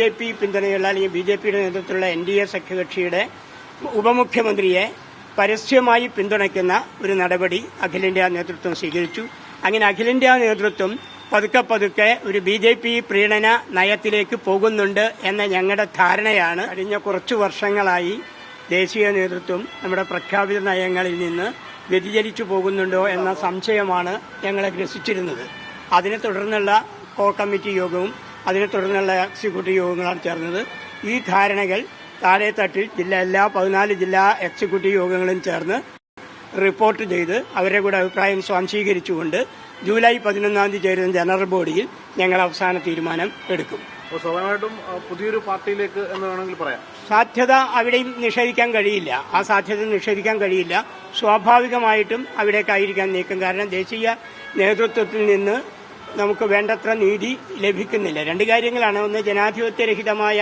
BJP പിന്തുണയുള്ള അല്ലെങ്കിൽ BJPയുടെ നേതൃത്വത്തിലുള്ള NDA സഖ്യകക്ഷിയുടെ ഉപമുഖ്യമന്ത്രിയെ പരസ്യമായി പിന്തുണയ്ക്കുന്ന ഒരു നടപടി അഖിലേന്ത്യാ നേതൃത്വം സ്വീകരിച്ചു. അങ്ങനെ അഖിലേന്ത്യാ നേതൃത്വം പതുക്കെ ഒരു BJP പ്രീണന നയത്തിലേക്ക് പോകുന്നുണ്ട് എന്ന ഞങ്ങളുടെ ധാരണയാണ്. കഴിഞ്ഞ കുറച്ചു വർഷങ്ങളായി ദേശീയ നേതൃത്വം നമ്മുടെ പ്രഖ്യാപിത നയങ്ങളിൽ നിന്ന് വ്യതിചലിച്ചു പോകുന്നുണ്ടോ എന്ന സംശയമാണ് ഞങ്ങളെ ഗ്രസിച്ചിരുന്നത്. അതിനെ തുടർന്നുള്ള കോർ കമ്മിറ്റി യോഗവും അതിനെ തുടർന്നുള്ള എക്സിക്യൂട്ടീവ് യോഗങ്ങളാണ് ചേർന്നത്. ഈ ധാരണകൾ താഴെത്തട്ടിൽ എല്ലാ 14 ജില്ലാ എക്സിക്യൂട്ടീവ് യോഗങ്ങളും ചേർന്ന് റിപ്പോർട്ട് ചെയ്ത് അവരുടെ കൂടെ അഭിപ്രായം സ്വാംശീകരിച്ചുകൊണ്ട് ജൂലൈ 11 ചേരുന്ന ജനറൽ ബോഡിയിൽ ഞങ്ങൾ അവസാന തീരുമാനം എടുക്കും. സ്വാഭാവികമായിട്ടും പുതിയൊരു പാർട്ടിയിലേക്ക് എന്ന് വേണമെങ്കിൽ പറയാം. സാധ്യത അവിടെയും നിഷേധിക്കാൻ കഴിയില്ല. ആ സാധ്യത നിഷേധിക്കാൻ കഴിയില്ല. സ്വാഭാവികമായിട്ടും അവിടേക്കായിരിക്കാൻ നീക്കം. കാരണം ദേശീയ നേതൃത്വത്തിൽ നിന്ന് നമുക്ക് വേണ്ടത്ര നീതി ലഭിക്കുന്നില്ല. രണ്ട് കാര്യങ്ങളാണ്. ഒന്ന്, ജനാധിപത്യരഹിതമായ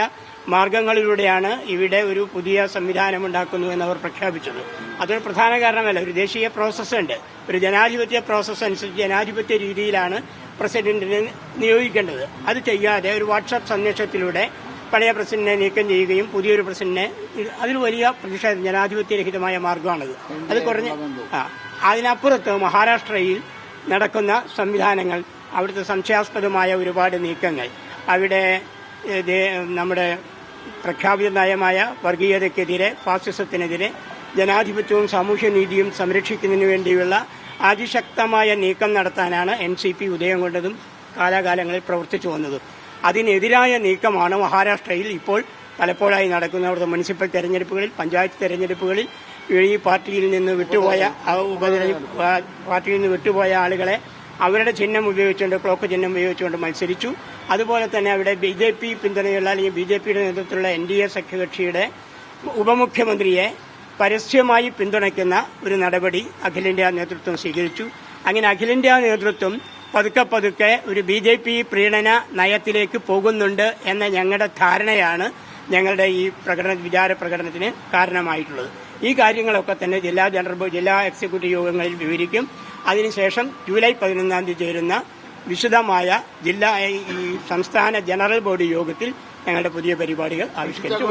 മാർഗങ്ങളിലൂടെയാണ് ഇവിടെ ഒരു പുതിയ സംവിധാനം ഉണ്ടാക്കുന്നു എന്നവർ പ്രഖ്യാപിച്ചത്. അതൊരു പ്രധാന കാരണമല്ല. ഒരു ദേശീയ പ്രോസസ്സുണ്ട്. ഒരു ജനാധിപത്യ പ്രോസസ്സ് അനുസരിച്ച് ജനാധിപത്യ രീതിയിലാണ് പ്രസിഡന്റിനെ നിയോഗിക്കേണ്ടത്. അത് ചെയ്യാതെ ഒരു വാട്സാപ്പ് സന്ദേശത്തിലൂടെ പഴയ പ്രസിഡന്റിനെ നീക്കം ചെയ്യുകയും പുതിയൊരു പ്രസിഡന്റിനെ, അതിൽ വലിയ പ്രതിഷേധം, ജനാധിപത്യരഹിതമായ മാർഗമാണത്. അത് അതിനപ്പുറത്ത് മഹാരാഷ്ട്രയിൽ നടക്കുന്ന സംവിധാനങ്ങൾ, അവിടുത്തെ സംശയാസ്പദമായ ഒരുപാട് നീക്കങ്ങൾ, അവിടെ നമ്മുടെ പ്രഖ്യാപിത നയമായ വർഗീയതയ്ക്കെതിരെ, ഫാസിസത്തിനെതിരെ ജനാധിപത്യവും സാമൂഹ്യനീതിയും സംരക്ഷിക്കുന്നതിന് വേണ്ടിയുള്ള അതിശക്തമായ നീക്കം നടത്താനാണ് NCP ഉദയം കൊണ്ടതും കാലാകാലങ്ങളിൽ പ്രവർത്തിച്ചു വന്നതും. അതിനെതിരായ നീക്കമാണ് മഹാരാഷ്ട്രയിൽ ഇപ്പോൾ പലപ്പോഴായി നടക്കുന്ന അവിടുത്തെ മുനിസിപ്പൽ തെരഞ്ഞെടുപ്പുകളിൽ, പഞ്ചായത്ത് തെരഞ്ഞെടുപ്പുകളിൽ ഈ പാർട്ടിയിൽ നിന്ന് വിട്ടുപോയ ആളുകളെ അവരുടെ ചിഹ്നം ഉപയോഗിച്ചുകൊണ്ട്, ക്ലോക്ക് ചിഹ്നം ഉപയോഗിച്ചുകൊണ്ട് മത്സരിച്ചു. അതുപോലെ തന്നെ അവിടെ BJP പിന്തുണയുള്ള അല്ലെങ്കിൽ BJPയുടെ നേതൃത്വത്തിലുള്ള NDA സഖ്യകക്ഷിയുടെ ഉപമുഖ്യമന്ത്രിയെ പരസ്യമായി പിന്തുണയ്ക്കുന്ന ഒരു നടപടി അഖിലേന്ത്യാ നേതൃത്വം സ്വീകരിച്ചു. അങ്ങനെ അഖിലേന്ത്യാ നേതൃത്വം പതുക്കെ ഒരു BJP പ്രീണന നയത്തിലേക്ക് പോകുന്നുണ്ട് എന്ന ഞങ്ങളുടെ ധാരണയാണ് ഞങ്ങളുടെ ഈ വിചാര പ്രകടനത്തിന് കാരണമായിട്ടുള്ളത്. ഈ കാര്യങ്ങളൊക്കെ തന്നെ ജില്ലാ എക്സിക്യൂട്ടീവ് യോഗങ്ങളിൽ വിവരിക്കും. അതിനുശേഷം ജൂലൈ 11 ചേരുന്ന വിശദമായ സംസ്ഥാന ജനറൽ ബോഡി യോഗത്തിൽ ഞങ്ങളുടെ പുതിയ പരിപാടികൾ ആവിഷ്കരിച്ചു.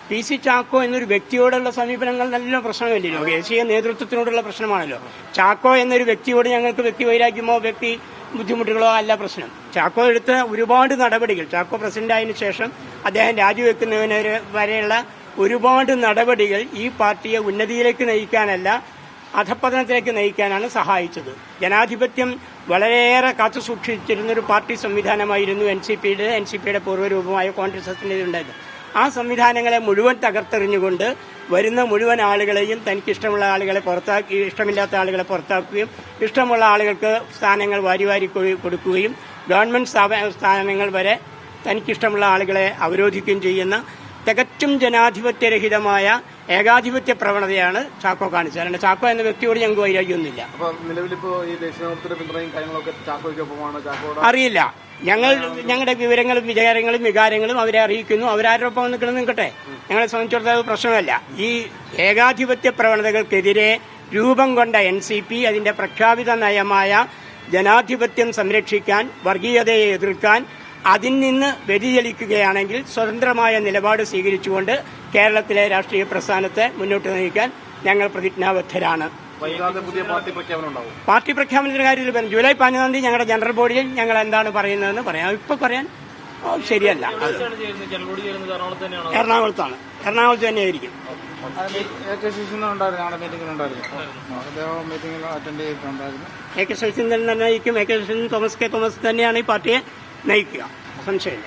PC ചാക്കോ എന്നൊരു വ്യക്തിയോടുള്ള സമീപനങ്ങൾ നല്ല പ്രശ്നമല്ലല്ലോ, ദേശീയ നേതൃത്വത്തിനോടുള്ള പ്രശ്നമാണല്ലോ. ചാക്കോ എന്നൊരു വ്യക്തിയോട് ഞങ്ങൾക്ക് വ്യക്തിവൈരാഗ്യമോ വ്യക്തി ബുദ്ധിമുട്ടുകളോ അല്ല പ്രശ്നം. ചാക്കോ എടുത്ത ഒരുപാട് നടപടികൾ, ചാക്കോ പ്രസിഡന്റായതിനു ശേഷം അദ്ദേഹം രാജിവെക്കുന്നതിന് വരെയുള്ള ഒരുപാട് നടപടികൾ ഈ പാർട്ടിയെ ഉന്നതിയിലേക്ക് നയിക്കാനല്ല, അധപ്പതനത്തിലേക്ക് നയിക്കാനാണ് സഹായിച്ചത്. ജനാധിപത്യം വളരെയേറെ കാത്തുസൂക്ഷിച്ചിരുന്നൊരു പാർട്ടി സംവിധാനമായിരുന്നു NCPയുടെ പൂർവ്വരൂപമായ കോൺഗ്രസിന്റെ ഉണ്ടായത്. ആ സംവിധാനങ്ങളെ മുഴുവൻ തകർത്തെറിഞ്ഞുകൊണ്ട് വരുന്ന മുഴുവൻ ആളുകളെയും തനിക്കിഷ്ടമുള്ള ആളുകളെ പുറത്താക്കി, ഇഷ്ടമില്ലാത്ത ആളുകളെ പുറത്താക്കുകയും ഇഷ്ടമുള്ള ആളുകൾക്ക് സ്ഥാനങ്ങൾ വാരി കൊടുക്കുകയും ഗവൺമെന്റ് സ്ഥാനങ്ങൾ വരെ തനിക്കിഷ്ടമുള്ള ആളുകളെ അവരോധിക്കുകയും ചെയ്യുന്ന തികച്ചും ജനാധിപത്യരഹിതമായ ഏകാധിപത്യ പ്രവണതയാണ് ചാക്കോ കാണിച്ചത്. അല്ലാണ്ട് ചാക്കോ എന്ന വ്യക്തിയോട് ഞങ്ങൾക്ക് വൈരാഗ്യമൊന്നുമില്ല. അറിയില്ല. ഞങ്ങളുടെ വിവരങ്ങളും വികാരങ്ങളും അവരെ അറിയിക്കുന്നു. അവരാരോടൊപ്പം നിൽക്കണം നിൽക്കട്ടെ, ഞങ്ങളെ സംബന്ധിച്ചിടത്തോളം പ്രശ്നമല്ല. ഈ ഏകാധിപത്യ പ്രവണതകൾക്കെതിരെ രൂപം കൊണ്ട NCP അതിന്റെ പ്രഖ്യാപിത നയമായ ജനാധിപത്യം സംരക്ഷിക്കാൻ, വർഗീയതയെ എതിർക്കാൻ, അതിൽ നിന്ന് വ്യതിചലിക്കുകയാണെങ്കിൽ സ്വതന്ത്രമായ നിലപാട് സ്വീകരിച്ചുകൊണ്ട് കേരളത്തിലെ രാഷ്ട്രീയ പ്രസ്ഥാനത്തെ മുന്നോട്ട് നയിക്കാൻ ഞങ്ങൾ പ്രതിജ്ഞാബദ്ധരാണ്. പാർട്ടി പ്രഖ്യാപനത്തിന്റെ കാര്യത്തിൽ ജൂലൈ 11 ഞങ്ങളുടെ ജനറൽ ബോഡിയിൽ ഞങ്ങൾ എന്താണ് പറയുന്നതെന്ന് പറയാം. ഇപ്പൊ പറയാൻ ശരിയല്ല. എറണാകുളത്ത് തന്നെയായിരിക്കും. AK ശശീന്ദ്രൻ തന്നെ നയിക്കും. AK ശശീന്ദ്രൻ, തോമസ് തന്നെയാണ് ഈ പാർട്ടിയെ നയിക്കുക, സംശയമില്ല.